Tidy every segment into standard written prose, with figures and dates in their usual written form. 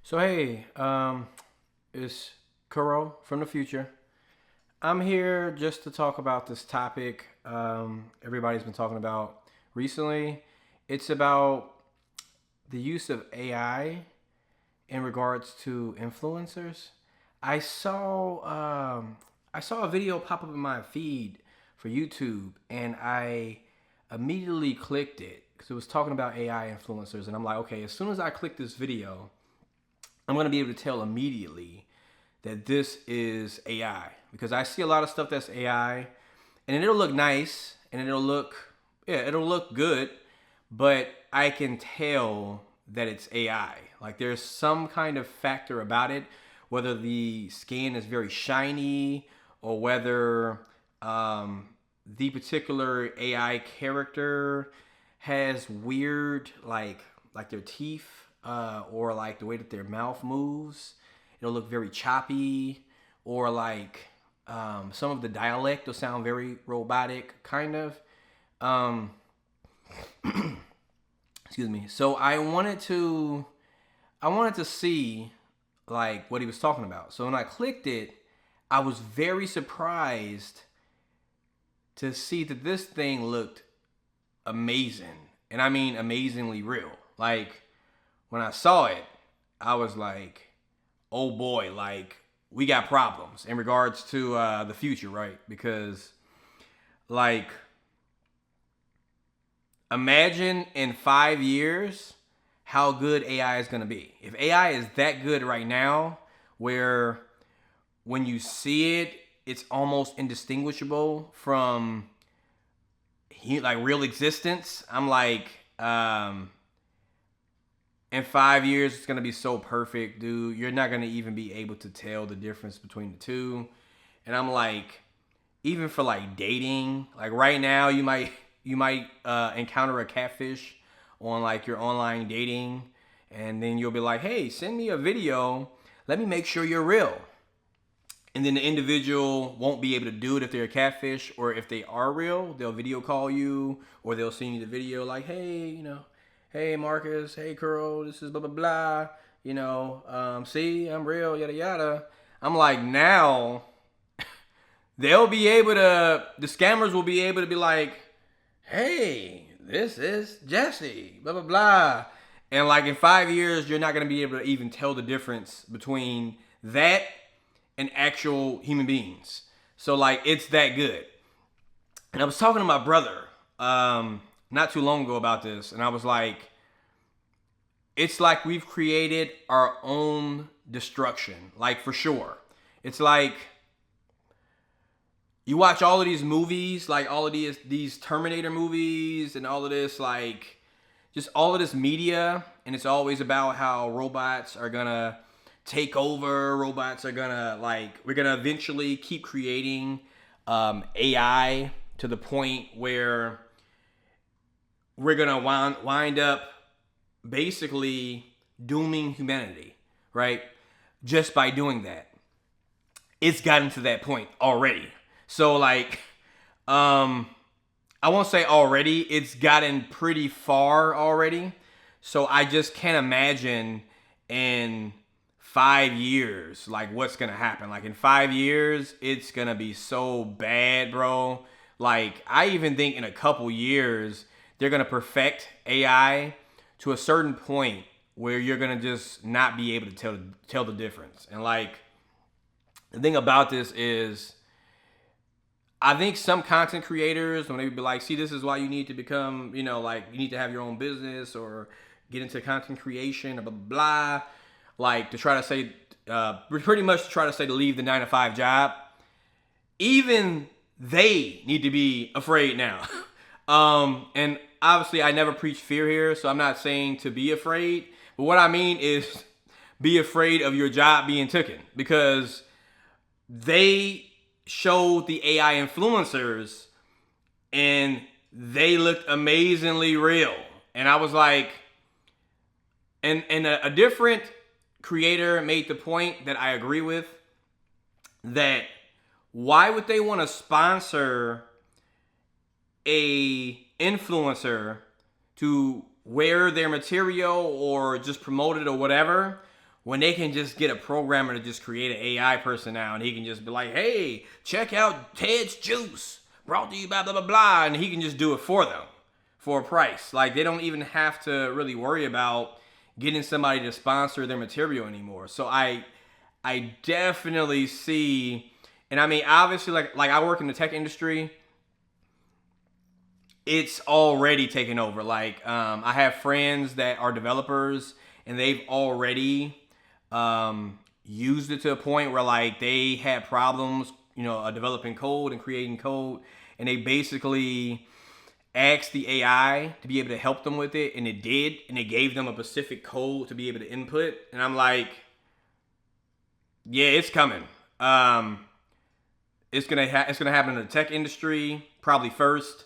So hey, it's Kuro from the future. I'm here just to talk about this topic everybody's been talking about recently. It's about the use of AI in regards to influencers. I saw I saw a video pop up in my feed for YouTube, and I immediately clicked it because it was talking about AI influencers, and I'm like, okay, as soon as I click this video, I'm going to be able to tell immediately that this is AI because I see a lot of stuff that's AI, and it'll look nice and it'll look good, but I can tell that it's AI. Like there's some kind of factor about it, whether the skin is very shiny or whether the particular AI character has weird like their teeth or like the way that their mouth moves. It'll look very choppy, or like some of the dialect will sound very robotic, kind of. Um, excuse me. So I wanted to see like what he was talking about. So when I clicked it, I was very surprised to see that this thing looked amazing. And I mean amazingly real. Like when I saw it, I was like, oh boy, like we got problems in regards to the future, right? Because like imagine in 5 years how good AI is going to be. If AI is that good right now, where when you see it, it's almost indistinguishable from like real existence. I'm like, in 5 years, it's gonna be so perfect, dude. You're not gonna even be able to tell the difference between the two. And I'm like, even for like dating, like right now, you might encounter a catfish on like your online dating, and then you'll be like, hey, send me a video. Let me make sure you're real. And then the individual won't be able to do it if they're a catfish, or if they are real, they'll video call you, or they'll send you the video like, hey, hey Marcus, hey Curl, this is blah blah blah. See, I'm real, yada yada. I'm like, now the scammers will be able to be like, hey, this is Jesse, blah blah blah. And like in 5 years, you're not gonna be able to even tell the difference between that and actual human beings. So like it's that good. And I was talking to my brother not too long ago about this, and I was like, it's like we've created our own destruction, like for sure. It's like you watch all of these movies, like all of these Terminator movies and all of this like just all of this media, and it's always about how robots are gonna take over. Robots are gonna like we're gonna eventually keep creating AI to the point where we're gonna wind up basically dooming humanity, right? Just by doing that. It's gotten to that point already. So like, I won't say already, it's gotten pretty far already. So I just can't imagine in 5 years, like what's gonna happen. Like in 5 years, it's gonna be so bad, bro. Like I even think in a couple years, they're gonna perfect AI to a certain point where you're gonna just not be able to tell the difference. And like the thing about this is I think some content creators, when they be like, see, this is why you need to become, like you need to have your own business or get into content creation, blah, blah, blah, like to try to say, pretty much to try to say to leave the 9 to 5 job. Even they need to be afraid now. And obviously, I never preach fear here, so I'm not saying to be afraid. But what I mean is be afraid of your job being taken, because they showed the AI influencers and they looked amazingly real. And I was like, and a different creator made the point that I agree with, that why would they want to sponsor a influencer to wear their material or just promote it or whatever when they can just get a programmer to just create an AI person now, and he can just be like, hey, check out Ted's Juice, brought to you by blah, blah, blah, and he can just do it for them for a price. Like, they don't even have to really worry about getting somebody to sponsor their material anymore. So I definitely see, and I mean, obviously, like I work in the tech industry, it's already taken over. Like, I have friends that are developers, and they've already used it to a point where like they had problems, developing code and creating code, and they basically asked the AI to be able to help them with it, and it did, and it gave them a specific code to be able to input. And I'm like, yeah, it's coming. It's gonna happen in the tech industry probably first,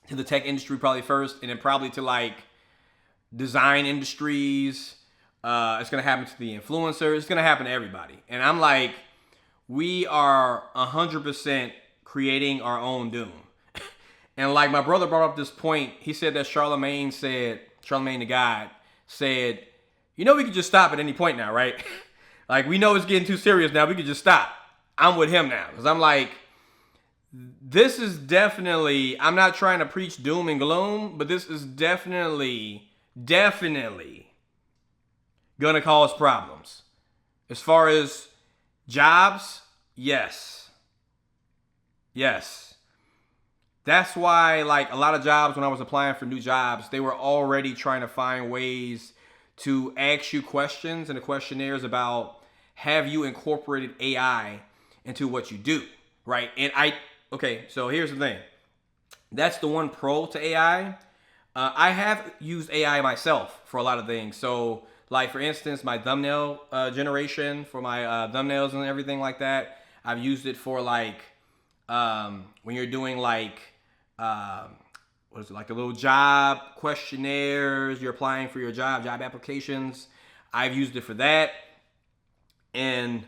and then probably to like design industries. It's gonna happen to the influencers. It's gonna happen to everybody. And I'm like, we are 100% creating our own doom. And like my brother brought up this point, he said that Charlemagne the God said, we could just stop at any point now, right? Like, we know it's getting too serious now. We could just stop. I'm with him now, because I'm like, this is definitely, I'm not trying to preach doom and gloom, but this is definitely gonna cause problems. As far as jobs, yes. That's why, like, a lot of jobs, when I was applying for new jobs, they were already trying to find ways to ask you questions in the questionnaires about, have you incorporated AI into what you do, right? And so here's the thing. That's the one pro to AI. I have used AI myself for a lot of things. So, like, for instance, my thumbnail generation for my thumbnails and everything like that, I've used it for, like, when you're doing, like, like the little job questionnaires, you're applying for your job applications. I've used it for that. And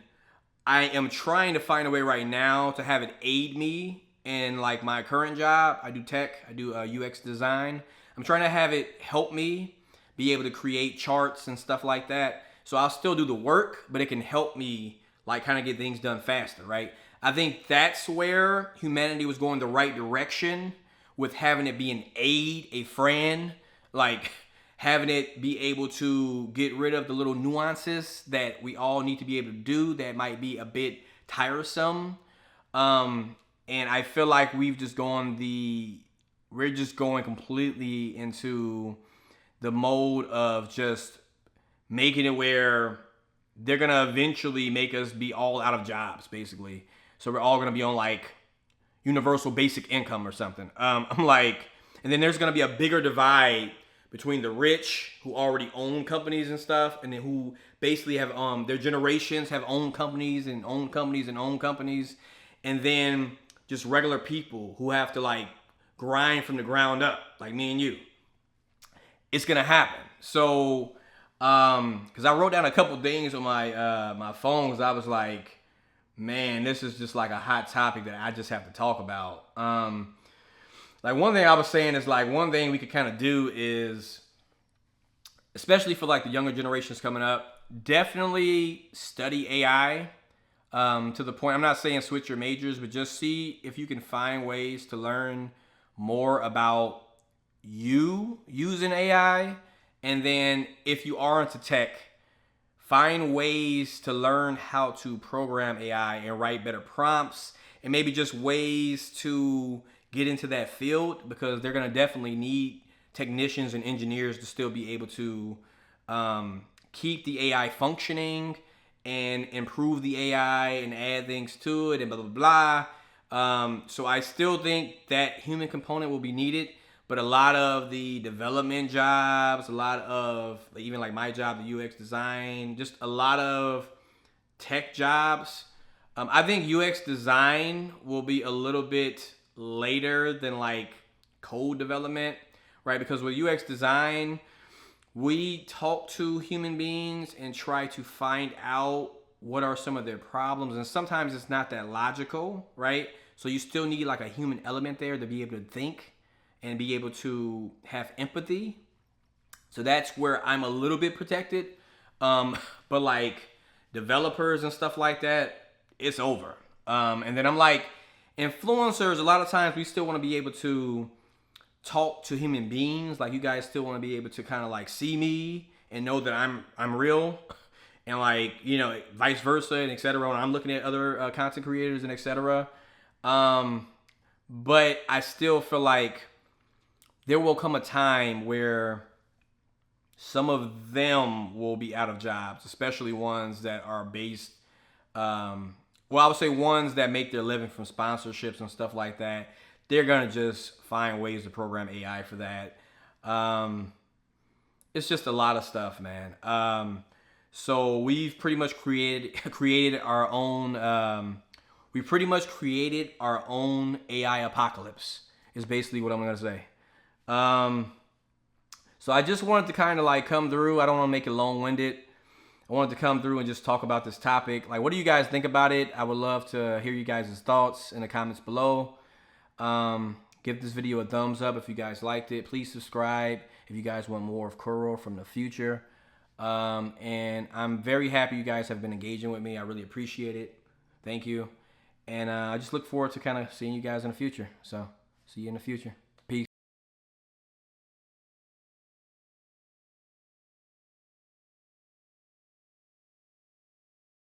I am trying to find a way right now to have it aid me in like my current job. I do tech, I do UX design. I'm trying to have it help me be able to create charts and stuff like that. So I'll still do the work, but it can help me like kind of get things done faster, right? I think that's where humanity was going the right direction, with having it be an aid, a friend, like having it be able to get rid of the little nuances that we all need to be able to do that might be a bit tiresome. And I feel like we're just going completely into the mode of just making it where they're gonna eventually make us be all out of jobs, basically. So we're all gonna be on like universal basic income or something. I'm like, and then there's gonna be a bigger divide between the rich who already own companies and stuff, and then who basically have their generations have owned companies and owned companies and owned companies, and then just regular people who have to like grind from the ground up, like me and you. It's gonna happen. So, because I wrote down a couple things on my phone, because I was like, man, this is just like a hot topic that I just have to talk about. Like one thing I was saying is like one thing we could kind of do is, especially for like the younger generations coming up, definitely study AI to the point. I'm not saying switch your majors, but just see if you can find ways to learn more about you using AI. And then if you are into tech, find ways to learn how to program AI and write better prompts, and maybe just ways to get into that field, because they're going to definitely need technicians and engineers to still be able to keep the AI functioning and improve the AI and add things to it and blah, blah, blah. So I still think that human component will be needed, but a lot of the development jobs, a lot of even like my job, the UX design, just a lot of tech jobs. I think UX design will be a little bit later than like code development, right? Because with UX design, we talk to human beings and try to find out what are some of their problems, and sometimes it's not that logical, right? So you still need like a human element there to be able to think and be able to have empathy. So that's where I'm a little bit protected. But like developers and stuff like that, it's over. And then I'm like, influencers, a lot of times we still want to be able to talk to human beings. Like you guys still want to be able to kind of like see me and know that I'm real, and like, you know, vice versa and etc. When I'm looking at other content creators and etc. But I still feel like there will come a time where some of them will be out of jobs, especially ones that are based, well, I would say ones that make their living from sponsorships and stuff like that. They're going to just find ways to program AI for that. It's just a lot of stuff, man. So we've pretty much created our own. We pretty much created our own AI apocalypse. Is basically what I'm gonna say. So I just wanted to kind of like come through. I don't want to make it long-winded. I wanted to come through and just talk about this topic. Like, what do you guys think about it? I would love to hear you guys' thoughts in the comments below. Give this video a thumbs up if you guys liked it. Please subscribe if you guys want more of Kuro from the future. And I'm very happy you guys have been engaging with me. I really appreciate it. Thank you. And I just look forward to kind of seeing you guys in the future. So, see you in the future.